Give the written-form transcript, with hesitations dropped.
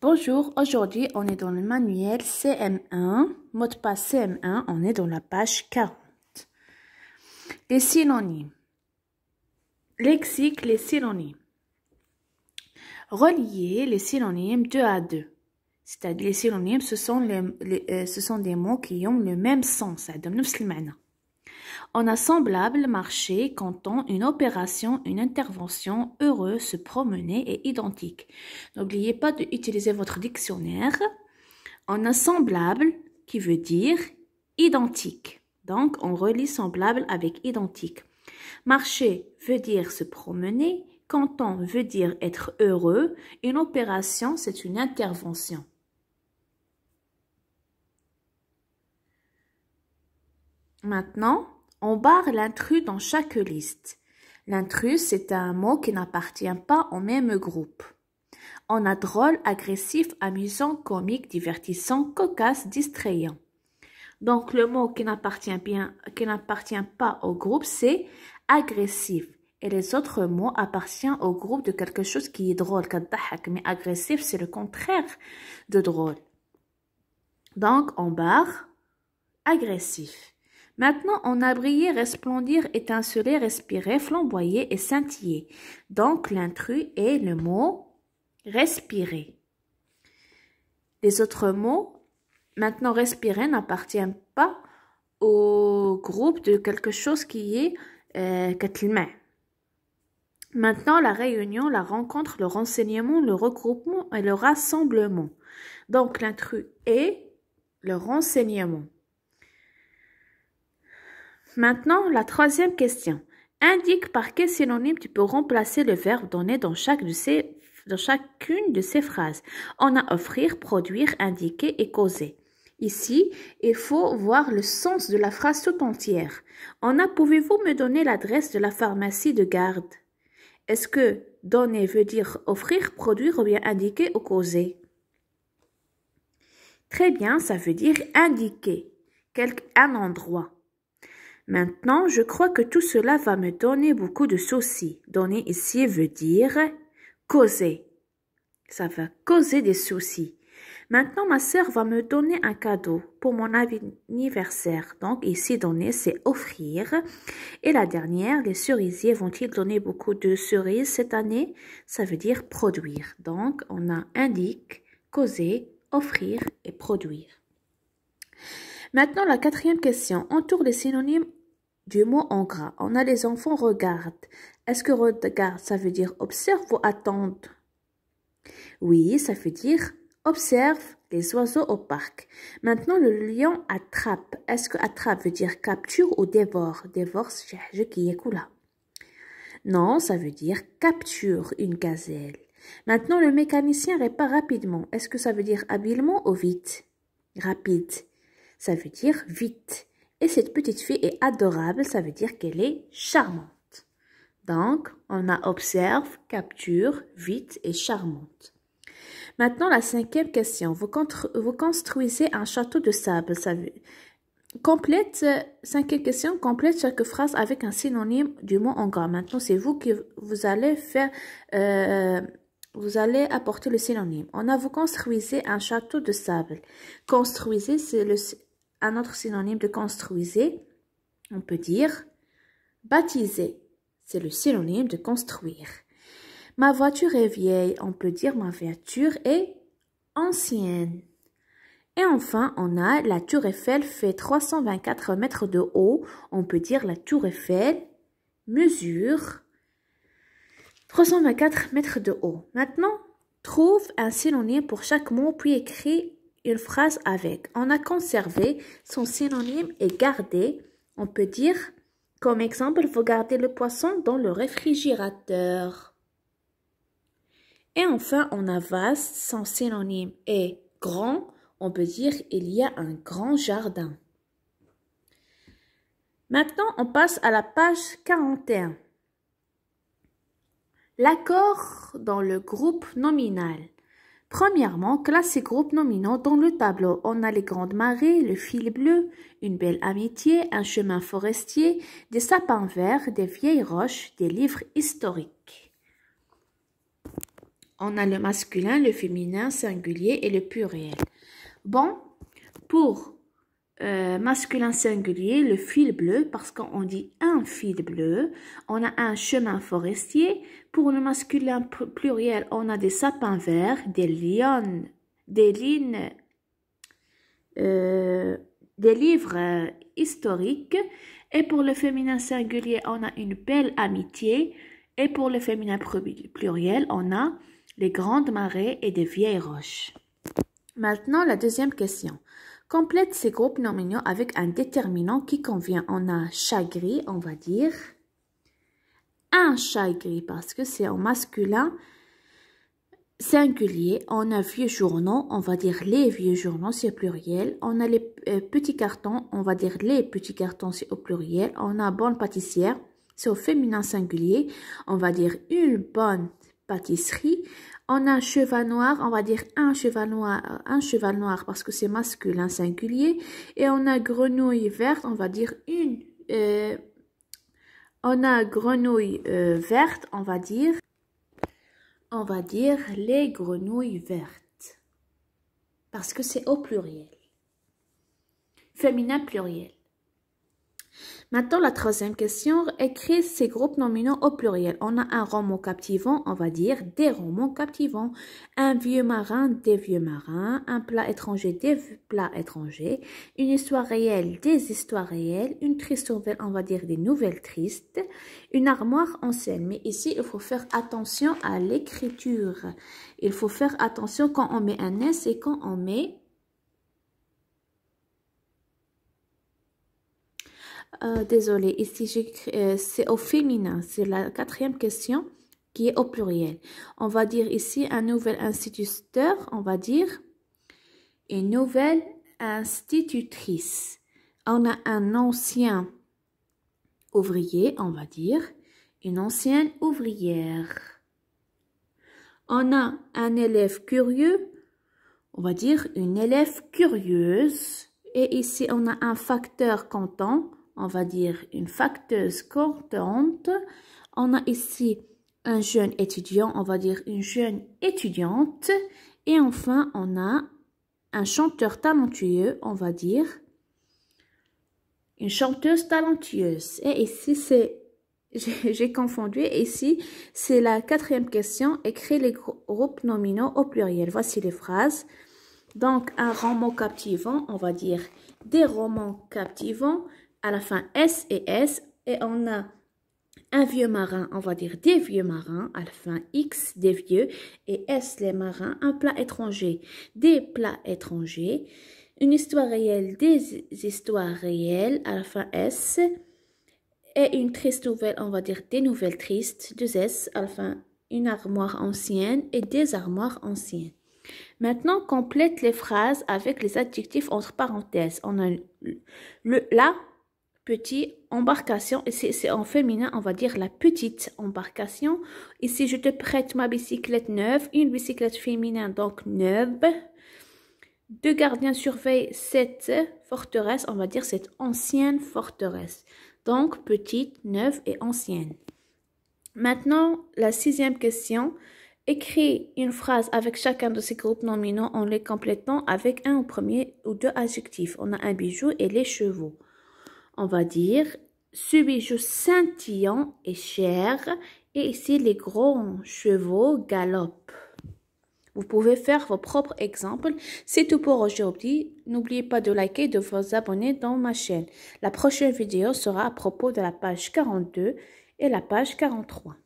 Bonjour, aujourd'hui on est dans le manuel CM1, mot de passe CM1, on est dans la page 40. Les synonymes. Lexique, les synonymes. Relier les synonymes 2 à 2. C'est-à-dire les synonymes, ce sont des mots qui ont le même sens. On a semblable, marcher, canton, une opération, une intervention, heureux, se promener et identique. N'oubliez pas d'utiliser votre dictionnaire. On a semblable qui veut dire identique. Donc, on relie semblable avec identique. Marcher veut dire se promener. Canton veut dire être heureux. Une opération, c'est une intervention. Maintenant, on barre l'intrus dans chaque liste. L'intrus, c'est un mot qui n'appartient pas au même groupe. On a drôle, agressif, amusant, comique, divertissant, cocasse, distrayant. Donc, le mot qui n'appartient pas au groupe, c'est agressif. Et les autres mots appartiennent au groupe de quelque chose qui est drôle. Mais agressif, c'est le contraire de drôle. Donc, on barre agressif. Maintenant, on a brillé, resplendir, étinceler, respirer, flamboyer et scintiller. Donc, l'intrus est le mot respirer. Les autres mots, maintenant, respirer n'appartient pas au groupe de quelque chose qui est katlma. Maintenant, la réunion, la rencontre, le renseignement, le regroupement et le rassemblement. Donc, l'intrus est le renseignement. Maintenant, la troisième question. Indique par quel synonyme tu peux remplacer le verbe donné dans chacune de ces phrases. On a offrir, produire, indiquer et causer. Ici, il faut voir le sens de la phrase tout entière. On a pouvez-vous me donner l'adresse de la pharmacie de garde? Est-ce que donner veut dire offrir, produire ou bien indiquer ou causer? Très bien, ça veut dire indiquer un endroit. Maintenant, je crois que tout cela va me donner beaucoup de soucis. Donner ici veut dire causer. Ça va causer des soucis. Maintenant, ma sœur va me donner un cadeau pour mon anniversaire. Donc, ici, donner, c'est offrir. Et la dernière, les cerisiers vont-ils donner beaucoup de cerises cette année? Ça veut dire produire. Donc, on a indique, causer, offrir et produire. Maintenant, la quatrième question. Entoure les synonymes du mot en gras. On a les enfants regardent. Est-ce que regarde, ça veut dire observe ou attendre? Oui, ça veut dire observe les oiseaux au parc. Maintenant, le lion attrape. Est-ce que attrape veut dire capture ou dévore? Dévore, c'est ce qui est là. Non, ça veut dire capture une gazelle. Maintenant, le mécanicien répare rapidement. Est-ce que ça veut dire habilement ou vite? Rapide. Ça veut dire vite. Et cette petite fille est adorable, ça veut dire qu'elle est charmante. Donc, on a observe, capture, vite et charmante. Maintenant, la cinquième question. Vous construisez un château de sable. Cinquième question, complète chaque phrase avec un synonyme du mot en gras. Maintenant, c'est vous allez apporter le synonyme. On a vous construisez un château de sable. Construisez, c'est un autre synonyme de construisez. On peut dire baptiser. C'est le synonyme de construire. Ma voiture est vieille. On peut dire ma voiture est ancienne. Et enfin, on a la tour Eiffel fait 324 mètres de haut. On peut dire la tour Eiffel mesure 324 mètres de haut. Maintenant, trouve un synonyme pour chaque mot puis écris une phrase avec. On a conservé son synonyme et gardé. On peut dire, comme exemple, vous gardez le poisson dans le réfrigérateur. Et enfin, on a vaste, son synonyme est grand. On peut dire, il y a un grand jardin. Maintenant, on passe à la page 41. L'accord dans le groupe nominal. Premièrement, classe ces groupes nominaux dans le tableau. On a les grandes marées, le fil bleu, une belle amitié, un chemin forestier, des sapins verts, des vieilles roches, des livres historiques. On a le masculin, le féminin, singulier et le pluriel. Bon, pour masculin singulier, le fil bleu, parce qu'on dit un fil bleu, on a un chemin forestier. Pour le masculin pluriel, on a des sapins verts, des lignes, des livres historiques. Et pour le féminin singulier, on a une belle amitié. Et pour le féminin pluriel, on a les grandes marées et des vieilles roches. Maintenant, la deuxième question. Complète ces groupes nominaux avec un déterminant qui convient. On a chat gris, on va dire un chat gris parce que c'est en masculin singulier. On a vieux journaux, on va dire les vieux journaux, c'est au pluriel. On a les petits cartons, on va dire les petits cartons, c'est au pluriel. On a bonne pâtissière, c'est au féminin singulier. On va dire une bonne pâtisserie. On a un cheval noir, on va dire un cheval noir parce que c'est masculin singulier. Et on a grenouille verte, on va dire on a grenouille verte, on va dire les grenouilles vertes. Parce que c'est au pluriel. Féminin pluriel. Maintenant, la troisième question, écrit ces groupes nominaux au pluriel. On a un roman captivant, on va dire des romans captivants. Un vieux marin, des vieux marins. Un plat étranger, des plats étrangers. Une histoire réelle, des histoires réelles. Une triste nouvelle, on va dire des nouvelles tristes. Une armoire ancienne. Mais ici, il faut faire attention à l'écriture. Il faut faire attention quand on met un S et quand on met... désolé, ici c'est au féminin, c'est la quatrième question qui est au pluriel. On va dire ici un nouvel instituteur, on va dire une nouvelle institutrice. On a un ancien ouvrier, on va dire une ancienne ouvrière. On a un élève curieux, on va dire une élève curieuse. Et ici on a un facteur content. On va dire une facteuse contente. On a ici un jeune étudiant, on va dire une jeune étudiante. Et enfin, on a un chanteur talentueux, on va dire une chanteuse talentueuse. Et ici, j'ai confondu. Ici, c'est la quatrième question. Écris les groupes nominaux au pluriel. Voici les phrases. Donc, un roman captivant, on va dire des romans captivants. À la fin, S et S. Et on a un vieux marin, on va dire des vieux marins. À la fin, X, des vieux. Et S, les marins. Un plat étranger, des plats étrangers. Une histoire réelle, des histoires réelles. À la fin, S. Et une triste nouvelle, on va dire des nouvelles tristes. Deux S. À la fin, une armoire ancienne et des armoires anciennes. Maintenant, complète les phrases avec les adjectifs entre parenthèses. On a la petite embarcation, et c'est en féminin, on va dire la petite embarcation. Ici, je te prête ma bicyclette neuve, une bicyclette féminin, donc neuve. Deux gardiens surveillent cette forteresse, on va dire cette ancienne forteresse. Donc, petite, neuve et ancienne. Maintenant, la sixième question. Écris une phrase avec chacun de ces groupes nominaux en les complétant avec un ou premier ou deux adjectifs. On a un bijou et les chevaux. On va dire, ce bijou scintillant est cher et ici les gros chevaux galopent. Vous pouvez faire vos propres exemples. C'est tout pour aujourd'hui. N'oubliez pas de liker et de vous abonner dans ma chaîne. La prochaine vidéo sera à propos de la page 42 et la page 43.